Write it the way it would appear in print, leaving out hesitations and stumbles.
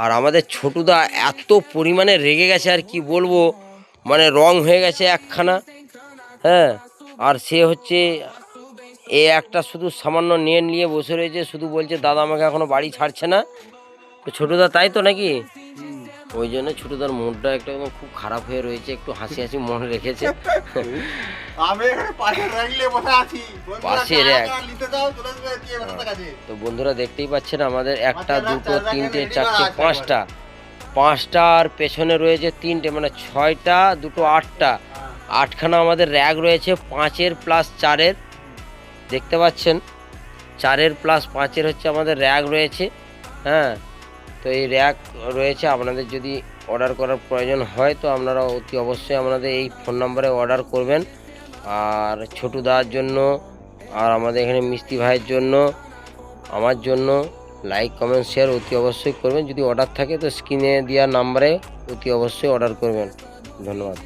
আর আমাদের ছোটুদা এত পরিমাণে রেগে গেছে আর কি বলবো, মানে রং হয়ে গেছে একখানা। হ্যাঁ, আর সে হচ্ছে একটা শুধু সামান্য নিয়ে বসে রয়েছে, শুধু বলছে দাদা আমাকে এখনো বাড়ি ছাড়ছে না। তো ছোটুদা তাই তো নাকি? ওই জন্য ছোটুদার মুডটা একটা একদম খুব খারাপ হয়ে রয়েছে, একটু হাসি হাসি মনে রেখেছে। পাশে র্যাক। তো বন্ধুরা দেখতেই পাচ্ছেন আমাদের একটা দুটো তিনটে চারটে পাঁচটার পেছনে রয়েছে তিনটে, মানে 6টা, দুটো 8টা, 8খানা আমাদের র্যাক রয়েছে 5-এর প্লাস 4-এর। দেখতে পাচ্ছেন 4-এর প্লাস 5-এর হচ্ছে আমাদের র্যাক রয়েছে। হ্যাঁ, তো এই র্যাক রয়েছে। আপনাদের যদি অর্ডার করার প্রয়োজন হয় তো আপনারা অতি অবশ্যই আপনাদের এই ফোন নাম্বারে অর্ডার করবেন। আর ছোটুদার জন্য আর আমাদের এখানে মিস্ত্রি ভাইয়ের জন্য, আমার জন্য লাইক কমেন্ট শেয়ার অতি অবশ্যই করবেন। যদি অর্ডার থাকে তো স্ক্রিনে দেওয়া নাম্বারে অতি অবশ্যই অর্ডার করবেন। ধন্যবাদ।